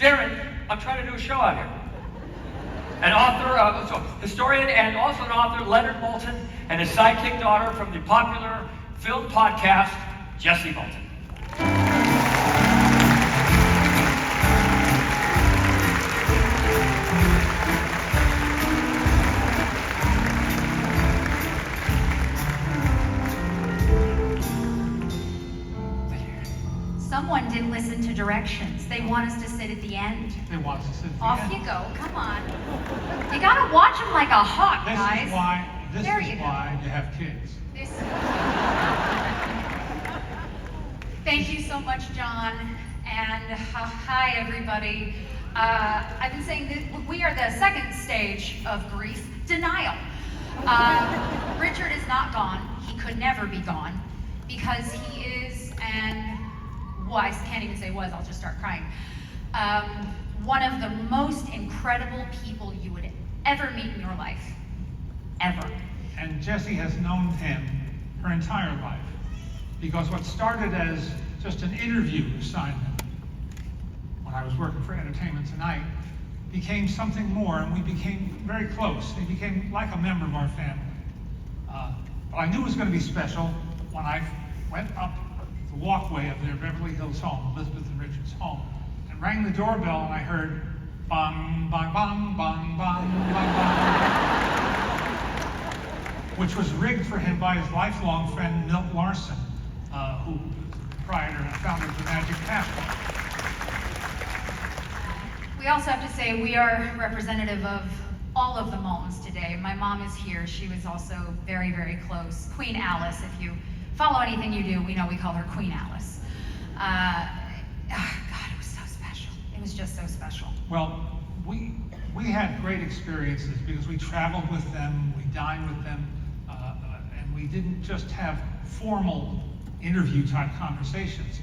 Darren, I'm trying to do a show out here. An author, historian and also an author, Leonard Moulton, and his sidekick daughter from the popular film podcast, Jessie Moulton. Someone didn't listen to directions. They want us to sit at the end. They want us to sit at the Off end. you go. Come on. You gotta watch them like a hawk, guys. This is why There you you go. have kids. Thank you so much, John. And hi, everybody. I've been saying that we are the second stage of grief, denial. Richard is not gone. He could never be gone because he is I can't even say was, I'll just start crying. One of the most incredible people you would ever meet in your life. Ever. And Jessie has known him her entire life. Because what started as just an interview assignment when I was working for Entertainment Tonight became something more, and we became very close. He became like a member of our family. But I knew it was going to be special when I went up the walkway of their Beverly Hills home, Elizabeth and Richard's home, and rang the doorbell, and I heard bang, bang, bang, bang, bang, bang, bang, which was rigged for him by his lifelong friend Milt Larson, who was the proprietor and founder of the Magic Passport. We also have to say we are representative of all of the Moultons today. My mom is here. She was also very, very close. Queen Alice, if you follow anything you do, we know we call her Queen Alice. God, it was so special. It was just so special. Well, we had great experiences because we traveled with them, we dined with them, and we didn't just have formal interview type conversations.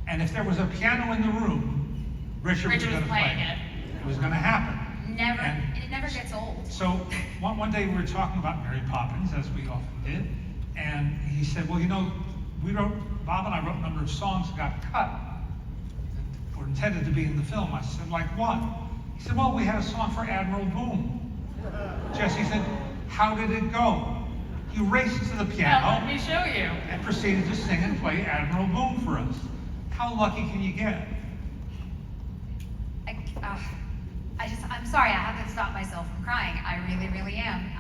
And if there was a piano in the room, Richard was going to play it. It was going to happen. Never, and it never gets old. So one day we were talking about Mary Poppins, as we often did, and he said, well, you know, Bob and I wrote a number of songs that got cut that were intended to be in the film. I said, like what? He said, well, we had a song for Admiral Boom. Jessie said, how did it go? He raced to the piano. Well, let me show you. And proceeded to sing and play Admiral Boom for us. How lucky can you get? I'm sorry, I have to stop myself from crying. I really, really am.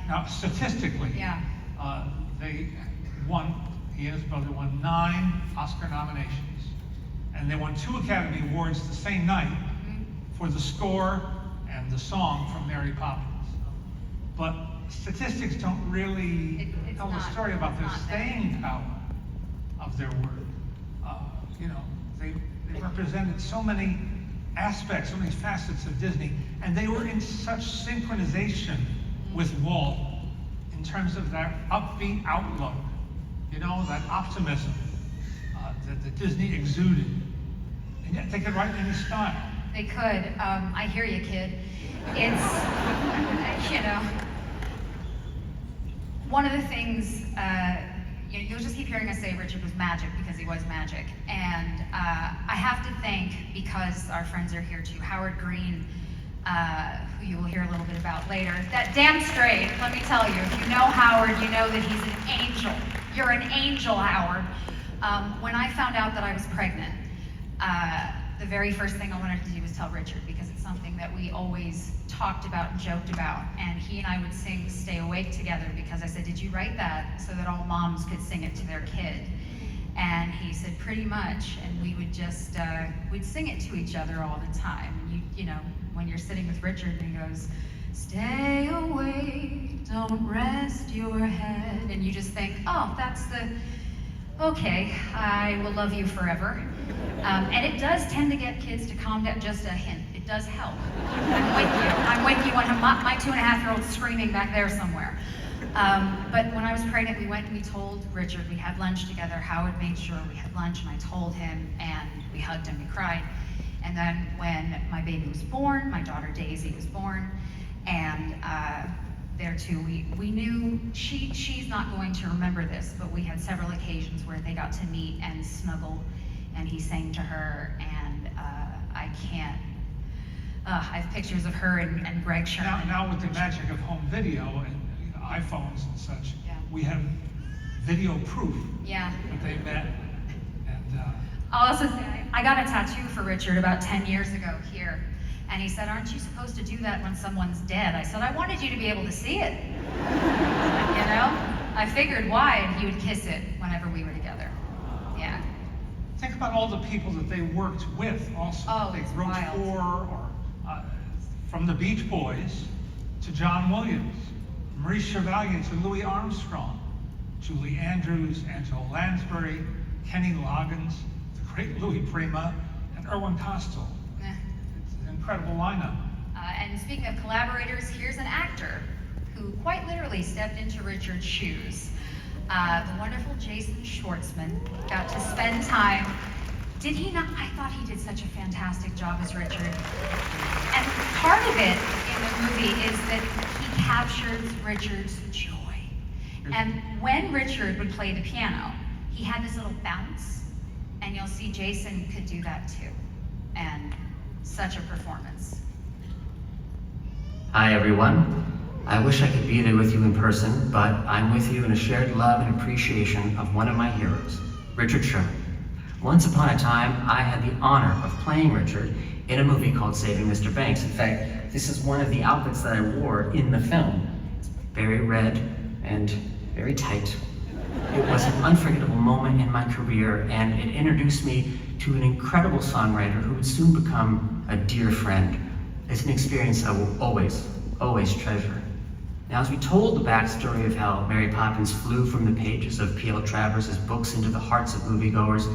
Now, statistically, Yeah. They won, he and his brother won 9 Oscar nominations. And they won 2 Academy Awards the same night for the score and the song from Mary Poppins. But statistics don't really tell the story about their staying power of their work. You know, they represented so many aspects, so many facets of Disney, and they were in such synchronization with Walt in terms of that upbeat outlook, you know, that optimism that Disney exuded. And yet they could write in any style. They could. I hear you, kid. It's, you know, one of the things, you'll just keep hearing us say Richard was magic because he was magic. And I have to thank, because our friends are here too, Howard Green, who you will hear a little bit about later. That damn straight, let me tell you, if you know Howard, you know that he's an angel. You're an angel, Howard. When I found out that I was pregnant, the very first thing I wanted to do was tell Richard, because it's something that we always talked about and joked about. And he and I would sing Stay Awake together, because I said, did you write that so that all moms could sing it to their kid? And he said, pretty much. And we would just, we'd sing it to each other all the time. And you know, when you're sitting with Richard and he goes, stay awake, don't rest your head. And you just think, oh, that's okay, I will love you forever. And it does tend to get kids to calm down, just a hint. It does help. I'm with you. My 2.5-year-old's screaming back there somewhere. But when I was pregnant, we went and we told Richard, we had lunch together. Howard made sure we had lunch, and I told him, and we hugged him, we cried. And then when my baby was born, my daughter Daisy was born, and there too, we knew she's not going to remember this, but we had several occasions where they got to meet and snuggle, and he sang to her, and I can't I have pictures of her and Greg Sherman. Now with the magic of home video and iPhones and such, Yeah. we have video proof Yeah. that they met. And I'll also say, I got a tattoo for Richard about 10 years ago here. And he said, aren't you supposed to do that when someone's dead? I said, I wanted you to be able to see it. You know? I figured why, and he would kiss it whenever we were together. Yeah. think about all the people that they worked with also. Oh, They it's wrote wild. for, or from the Beach Boys to John Williams, Maurice Chevalier to Louis Armstrong, Julie Andrews, Angela Lansbury, Kenny Loggins, the great Louis Prima, and Irwin Kostal. Eh. It's an incredible lineup. And speaking of collaborators, here's an actor who quite literally stepped into Richard's shoes. The wonderful Jason Schwartzman got to spend time. Did he not? I thought he did such a fantastic job as Richard. And part of it in the movie is that he captures Richard's joy. And when Richard would play the piano, he had this little bounce, and you'll see Jason could do that too. And such a performance. Hi everyone. I wish I could be there with you in person, but I'm with you in a shared love and appreciation of one of my heroes, Richard Sherman. Once upon a time, I had the honor of playing Richard in a movie called Saving Mr. Banks. In fact, this is one of the outfits that I wore in the film. It's very red and very tight. It was an unforgettable moment in my career, and it introduced me to an incredible songwriter who would soon become a dear friend. It's an experience I will always, always treasure. Now, as we told the backstory of how Mary Poppins flew from the pages of P.L. Travers' books into the hearts of moviegoers,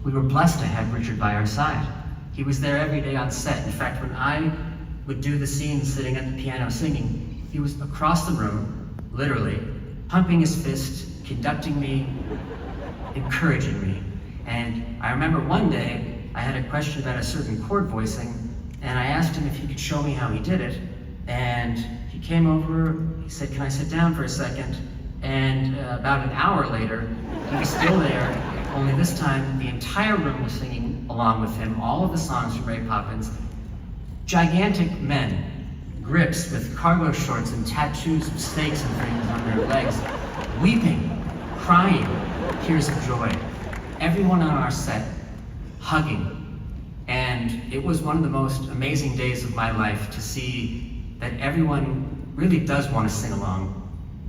we were blessed to have Richard by our side. He was there every day on set. In fact, when I would do the scene sitting at the piano singing, he was across the room, literally, pumping his fist, conducting me, encouraging me. And I remember one day, I had a question about a certain chord voicing, and I asked him if he could show me how he did it. And he came over, he said, "Can I sit down for a second?" And about an hour later, he was still there, only this time the entire room was singing along with him, all of the songs from Mary Poppins. Gigantic men, grips with cargo shorts and tattoos of snakes and things on their legs, weeping, crying, tears of joy. Everyone on our set hugging. And it was one of the most amazing days of my life to see that everyone really does want to sing along,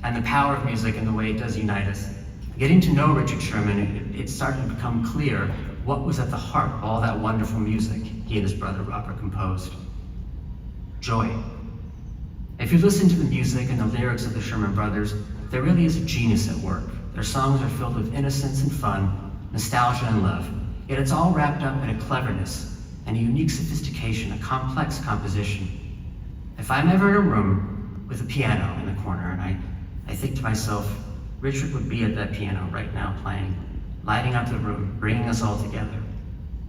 and the power of music and the way it does unite us. Getting to know Richard Sherman, it started to become clear what was at the heart of all that wonderful music he and his brother Robert composed. Joy. If you listen to the music and the lyrics of the Sherman Brothers, there really is a genius at work. Their songs are filled with innocence and fun, nostalgia and love, yet it's all wrapped up in a cleverness and a unique sophistication, a complex composition. If I'm ever in a room with a piano in the corner and I think to myself, Richard would be at that piano right now playing, lighting up the room, bringing us all together.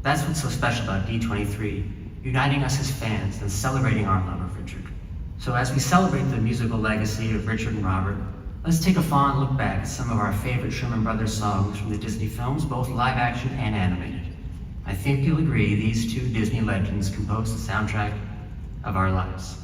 That's what's so special about D23, uniting us as fans and celebrating our love of Richard. So as we celebrate the musical legacy of Richard and Robert, let's take a fond look back at some of our favorite Sherman Brothers songs from the Disney films, both live action and animated. I think you'll agree these two Disney legends composed the soundtrack of our lives.